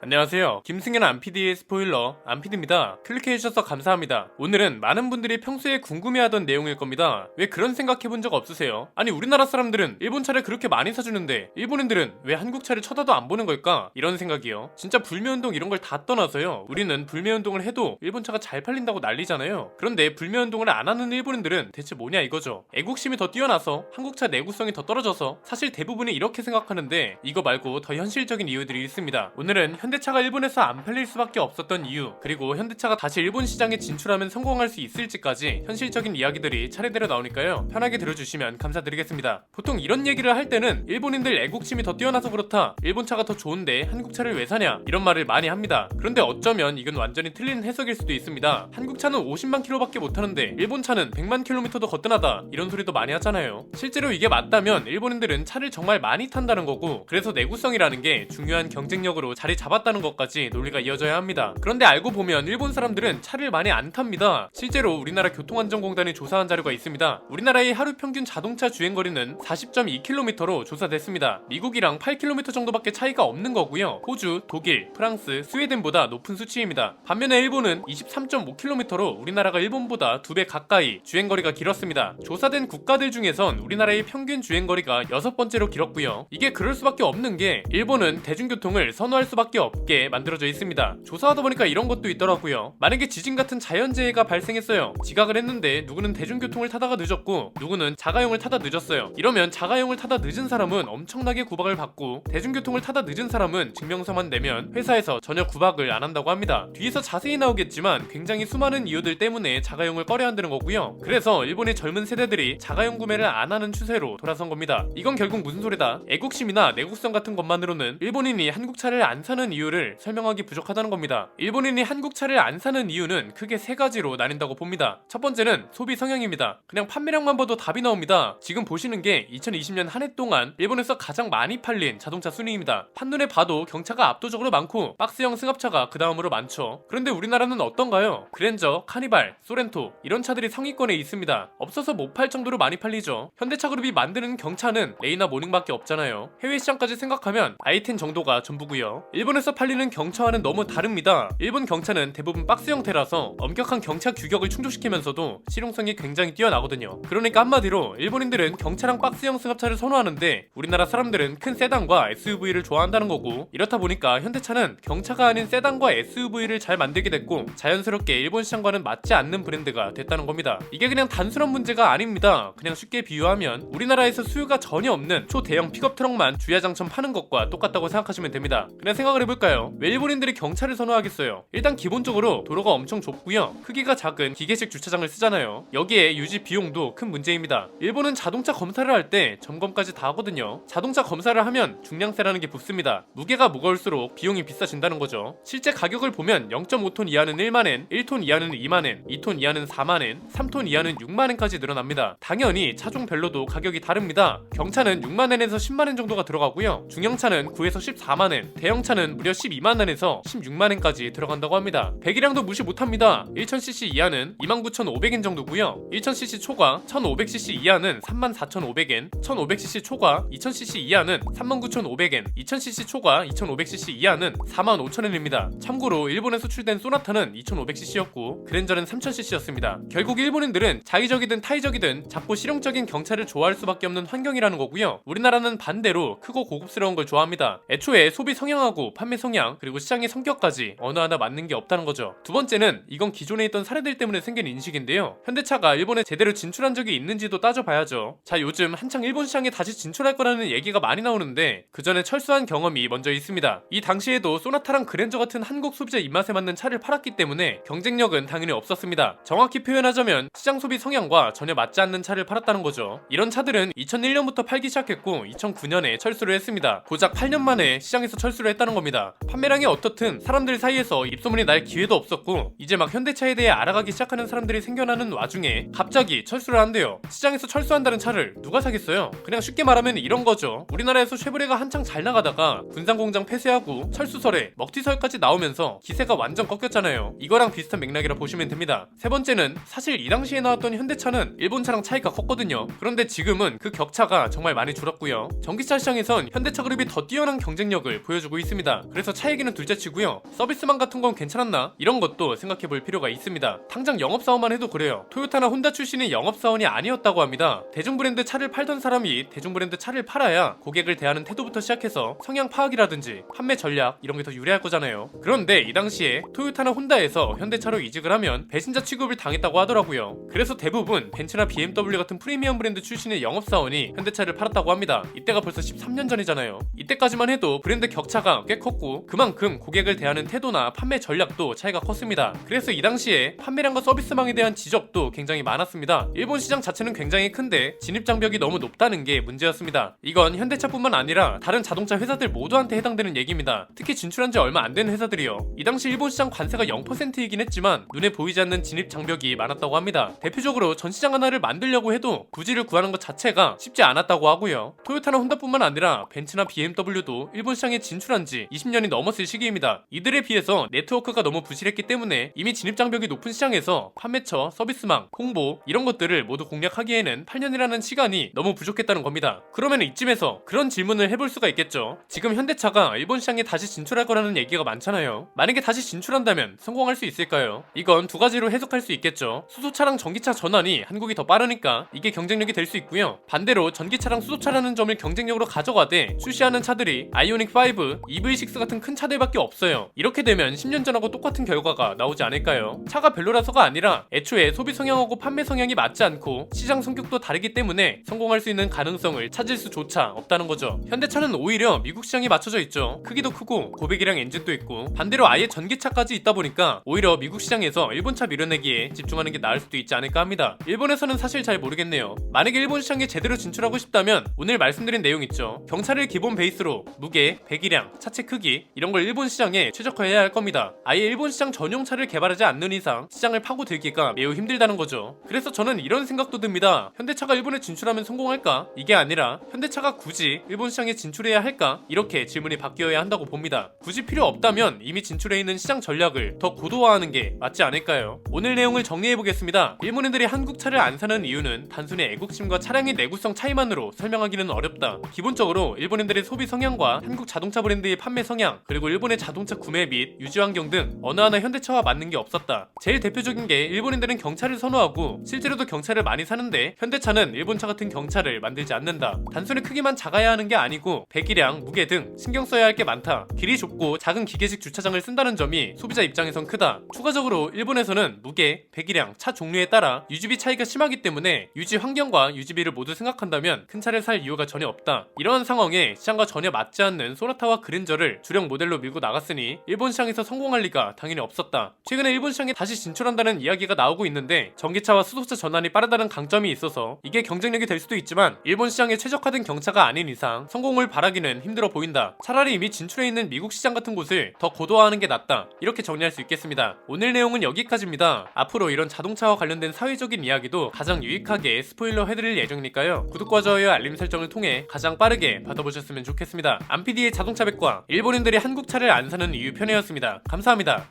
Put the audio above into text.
안녕하세요. 김승현 안PD의 스포일러 안PD입니다. 클릭해주셔서 감사합니다. 오늘은 많은 분들이 평소에 궁금해하던 내용일 겁니다. 왜 그런 생각해본 적 없으세요? 아니 우리나라 사람들은 일본 차를 그렇게 많이 사주는데 일본인들은 왜 한국 차를 쳐다도 안 보는 걸까? 이런 생각이요. 진짜 불매운동 이런 걸 다 떠나서요. 우리는 불매운동을 해도 일본 차가 잘 팔린다고 난리잖아요. 그런데 불매운동을 안 하는 일본인들은 대체 뭐냐 이거죠. 애국심이 더 뛰어나서 한국차 내구성이 더 떨어져서 사실 대부분이 이렇게 생각하는데 이거 말고 더 현실적인 이유들이 있습니다. 오늘은 현대차가 일본에서 안 팔릴 수밖에 없었던 이유, 그리고 현대차가 다시 일본 시장에 진출하면 성공할 수 있을지까지 현실적인 이야기들이 차례대로 나오니까요. 편하게 들어주시면 감사드리겠습니다. 보통 이런 얘기를 할 때는 일본인들 애국심이 더 뛰어나서 그렇다, 일본 차가 더 좋은데 한국 차를 왜 사냐, 이런 말을 많이 합니다. 그런데 어쩌면 이건 완전히 틀린 해석일 수도 있습니다. 한국 차는 50만 킬로밖에 못하는데 일본 차는 100만 킬로미터도 거뜬하다, 이런 소리도 많이 하잖아요. 실제로 이게 맞다면 일본인들은 차를 정말 많이 탄다는 거고, 그래서 내구성이라는 게 중요한 경쟁력으로 자리 잡았다는 것까지 논리가 이어져야 합니다. 그런데 알고 보면 일본 사람들은 차를 많이 안 탑니다. 실제로 우리나라 교통안전공단이 조사한 자료가 있습니다. 우리나라의 하루 평균 자동차 주행거리는 40.2km로 조사됐습니다. 미국이랑 8km 정도밖에 차이가 없는 거고요. 호주, 독일, 프랑스, 스웨덴보다 높은 수치입니다. 반면에 일본은 23.5km로 우리나라가 일본보다 2배 가까이 주행거리가 길었습니다. 조사된 국가들 중에선 우리나라의 평균 주행거리가 6번째로 길었고요. 이게 그럴 수밖에 없는 게 일본은 대중교통을 선호할 수밖에 없게 만들어져 있습니다. 조사하다 보니까 이런 것도 있더라고요. 만약에 지진 같은 자연재해가 발생했어요. 지각을 했는데 누구는 대중교통을 타다가 늦었고 누구는 자가용을 타다 늦었어요. 이러면 자가용을 타다 늦은 사람은 엄청나게 구박을 받고, 대중교통을 타다 늦은 사람은 증명서만 내면 회사에서 전혀 구박을 안 한다고 합니다. 뒤에서 자세히 나오겠지만 굉장히 수많은 이유들 때문에 자가용을 꺼려 한다는 거고요. 그래서 일본의 젊은 세대들이 자가용 구매를 안 하는 추세로 돌아선 겁니다. 이건 결국 무슨 소리다? 애국심이나 내국성 같은 것만으로는 일본인이 한국 차를 안 사는 이유를 설명하기 부족하다는 겁니다. 일본인이 한국 차를 안 사는 이유는 크게 세 가지로 나뉜다고 봅니다. 첫 번째는 소비 성향입니다. 그냥 판매량만 봐도 답이 나옵니다. 지금 보시는 게 2020년 한 해 동안 일본에서 가장 많이 팔린 자동차 순위입니다. 한눈에 봐도 경차가 압도적으로 많고 박스형 승합차가 그 다음으로 많죠. 그런데 우리나라는 어떤가요? 그랜저, 카니발, 소렌토 이런 차들이 상위권에 있습니다. 없어서 못 팔 정도로 많이 팔리죠. 현대차 그룹이 만드는 경차는 레이나 모닝밖에 없잖아요. 해외 시장까지 생각하면 i10 정도가 전부고요. 일본에서 팔리는 경차와는 너무 다릅니다. 일본 경차는 대부분 박스 형태라서 엄격한 경차 규격을 충족시키면서도 실용성이 굉장히 뛰어나거든요. 그러니까 한마디로 일본인들은 경차랑 박스형 승합차를 선호하는데 우리나라 사람들은 큰 세단과 SUV를 좋아한다는 거고, 이렇다 보니까 현대차는 경차가 아닌 세단과 SUV를 잘 만들게 됐고 자연스럽게 일본 시장과는 맞지 않는 브랜드가 됐다는 겁니다. 이게 그냥 단순한 문제가 아닙니다. 그냥 쉽게 비유하면 우리나라에서 수요가 전혀 없는 초대형 픽업 트럭만 주야장천 파는 것과 똑같다고 생각하시면 됩니다. 그냥 생각을 해볼까요? 왜 일본인들이 경차를 선호하겠어요? 일단 기본적으로 도로가 엄청 좁고요. 크기가 작은 기계식 주차장을 쓰잖아요. 여기에 유지 비용도 큰 문제입니다. 일본은 자동차 검사를 할 때 점검까지 다 하거든요. 자동차 검사를 하면 중량세라는 게 붙습니다. 무게가 무거울수록 비용이 비싸진다는 거죠. 실제 가격을 보면 0.5톤 이하는 1만엔, 1톤 이하는 2만엔, 2톤 이하는 4만엔, 3톤 이하는 6만엔까지 늘어납니다. 당연히 차종별로도 가격이 다릅니다. 경차는 6만엔에서 10만엔 정도가 들어가고요. 중형차는 9에서 14만엔, 대형차는 무려 12만엔에서 16만엔까지 들어간다고 합니다. 배기량도 무시 못합니다. 1000cc 이하는 29,500엔 정도고요. 1000cc 초과 1500cc 이하는 34,500엔, 1500cc 초과 2000cc 이하는 39,500엔, 2000cc 초과 2500cc 이하는 45,000엔입니다. 참고로 일본에 수출된 소나타는 2500cc였고 그랜저는 3000cc였습니다. 결국 일본인들은 자의적이든 타의적이든 작고 실용적인 경차를 좋아할 수밖에 없는 환경이라는 거고요. 우리나라는 반대로 크고 고급스러운 걸 좋아합니다. 애초에 소비 성향하고 판매 성향 그리고 시장의 성격까지 어느 하나 맞는 게 없다는 거죠. 두 번째는 이건 기존에 있던 사례들 때문에 생긴 인식인데요. 현대차가 일본에 제대로 진출한 적이 있는지도 따져봐야죠. 자, 요즘 한창 일본 시장에 다시 진출할 거라는 얘기가 많이 나오는데 그 전에 철수한 경험이 먼저 있습니다. 이 당시에도 소나타랑 그랜저 같은 한국 소비자 입맛에 맞는 차를 팔았기 때문에 경쟁력은 당연히 없었습니다. 정확히 표현하자면 시장 소비 성향과 전혀 맞지 않는 차를 팔았다는 거죠. 이런 차들은 2001년부터 팔기 시작했고 2009년에 철수를 했습니다. 고작 8년 만에 시장에서 철수를 했다는 겁니다. 판매량이 어떻든 사람들 사이에서 입소문이 날 기회도 없었고 이제 막 현대차에 대해 알아가기 시작하는 사람들이 생겨나는 와중에 갑자기 철수를 한대요. 시장에서 철수한다는 차를 누가 사겠어요? 그냥 쉽게 말하면 이런 거죠. 우리나라에서 쉐보레가 한창 잘 나가다가 군산공장 폐쇄하고 철수설에 먹튀설까지 나오면서 기세가 완전 꺾였잖아요. 이거랑 비슷한 맥락이라 보시면 됩니다. 세 번째는 사실 이 당시에 나왔던 현대차는 일본 차랑 차이가 컸거든요. 그런데 지금은 그 격차가 정말 많이 줄었고요. 전기차 시장에선 현대차 그룹이 더 뛰어난 경쟁력을 보여주고 있습니다. 그래서 차 얘기는 둘째치고요. 서비스만 같은 건 괜찮았나? 이런 것도 생각해볼 필요가 있습니다. 당장 영업사원만 해도 그래요. 토요타나 혼다 출신의 영업사원이 아니었다고 합니다. 대중브랜드 차를 팔던 사람이 대중브랜드 차를 팔아야 고객을 대하는 태도부터 시작해서 성향 파악이라든지 판매 전략 이런 게 더 유리할 거잖아요. 그런데 이 당시에 토요타나 혼다에서 현대차로 이직을 하면 배신자 취급을 당했다고 하더라고요. 그래서 대부분 벤츠나 BMW 같은 프리미엄 브랜드 출신의 영업사원이 현대차를 팔았다고 합니다. 이때가 벌써 13년 전이잖아요. 이때까지만 해도 브랜드 격차가 꽤 컸고 그만큼 고객을 대하는 태도나 판매 전략도 차이가 컸습니다. 그래서 이 당시에 판매량과 서비스망에 대한 지적도 굉장히 많았습니다. 일본 시장 자체는 굉장히 큰데 진입장벽이 너무 높다는 게 문제였습니다. 이건 현대차뿐만 아니라 다른 자동차 회사들 모두한테 해당되는 얘기입니다. 특히 진출한 지 얼마 안 된 회사들이요. 이 당시 일본 시장 관세가 0%이긴 했지만 눈에 보이지 않는 진입장벽이 많았다고 합니다. 대표적으로 전 시장 하나를 만들려고 해도 부지를 구하는 것 자체가 쉽지 않았다고 하고요. 토요타나 혼다뿐만 아니라 벤츠나 BMW도 일본 시장에 진출한 지 20년이 넘었을 시기입니다. 이들에 비해서 네트워크가 너무 부실했기 때문에 이미 진입장벽이 높은 시장에서 판매처, 서비스망, 홍보 이런 것들을 모두 공략하기에는 8년이라는 시간이 너무 부족했다는 겁니다. 그러면 이쯤에서 그런 질문을 해볼 수가 있겠죠. 지금 현대차가 일본 시장에 다시 진출할 거라는 얘기가 많잖아요. 만약에 다시 진출한다면 성공할 수 있을까요? 이건 두 가지로 해석할 수 있겠죠. 수소차랑 전기차 전환이 한국이 더 빠르니까 이게 경쟁력이 될 수 있고요. 반대로 전기차랑 수소차라는 점을 경쟁력으로 가져가되 출시하는 차들이 아이오닉 5, EV6 같은 큰 차들밖에 없어요. 이렇게 되면 10년 전하고 똑같은 결과가 나오지 않을까요? 차가 별로라서가 아니라 애초에 소비 성향하고 판매 성향이 맞지 않고 시장 성격도 다르기 때문에 성공할 수 있는 가능성을 찾을 수조차 없다는 거죠. 현대차는 오히려 미국 시장이 맞춰져 있죠. 크기도 크고 고백이랑 엔진도 있고 반대로 아예 전기차까지 있다 보니까 오히려 미국 시장에서 일본차 밀어내기에 집중하는 게 나을 수도 있지 않을까 합니다. 일본에서는 사실 잘 모르겠네요. 만약에 일본 시장에 제대로 진출하고 싶다면 오늘 말씀드린 내용 있죠. 경차를 기본 베이스로 무게, 배기량, 차체 크기 이런 걸 일본 시장에 최적화해야 할 겁니다. 아예 일본 시장 전용차를 개발하지 않는 이상 시장을 파고들기가 매우 힘들다는 거죠. 그래서 저는 이런 생각도 듭니다. 현대차가 일본에 진출하면 성공할까? 이게 아니라 현대차가 굳이 일본 시장에 진출해야 할까? 이렇게 질문이 바뀌어야 한다고 봅니다. 굳이 필요 없다면 이미 진출해 있는 시장 전략을 더 고도화하는 게 맞지 않을까요? 오늘 내용을 정리해보겠습니다. 일본인들이 한국 차를 안 사는 이유는 단순히 애국심과 차량의 내구성 차이만으로 설명하기는 어렵다. 기본적으로 일본인들의 소비 성향과 한국 자동차 브랜드의 판매 성향 그리고 일본의 자동차 구매 및 유지 환경 등 어느 하나 현대차와 맞는 게 없었다. 제일 대표적인 게 일본인들은 경차를 선호하고 실제로도 경차를 많이 사는데 현대차는 일본차 같은 경차를 만들지 않는다. 단순히 크기만 작아야 하는 게 아니고 배기량, 무게 등 신경 써야 할 게 많다. 길이 좁고 작은 기계식 주차장을 쓴다는 점이 소비자 입장에선 크다. 추가적으로 일본에서는 무게, 배기량, 차 종류에 따라 유지비 차이가 심하기 때문에 유지 환경과 유지비를 모두 생각한다면 큰 차를 살 이유가 전혀 없다. 이러한 상황에 시장과 전혀 맞지 않는 소나타와 그랜저를 주력 모델로 밀고 나갔으니 일본 시장에서 성공할 리가 당연히 없었다. 최근에 일본 시장에 다시 진출한다는 이야기가 나오고 있는데 전기차와 수소차 전환이 빠르다는 강점이 있어서 이게 경쟁력이 될 수도 있지만 일본 시장에 최적화된 경차가 아닌 이상 성공을 바라기는 힘들어 보인다. 차라리 이미 진출해 있는 미국 시장 같은 곳을 더 고도화하는 게 낫다. 이렇게 정리할 수 있겠습니다. 오늘 내용은 여기까지입니다. 앞으로 이런 자동차와 관련된 사회적인 이야기도 가장 유익하게 스포일러 해드릴 예정이니까요. 구독과 좋아요, 알림 설정을 통해 가장 빠르게 받아보셨으면 좋겠습니다. 안PD의 자동차 백과 일본인들이 한국 차를 안 사는 이유 편이었습니다. 감사합니다.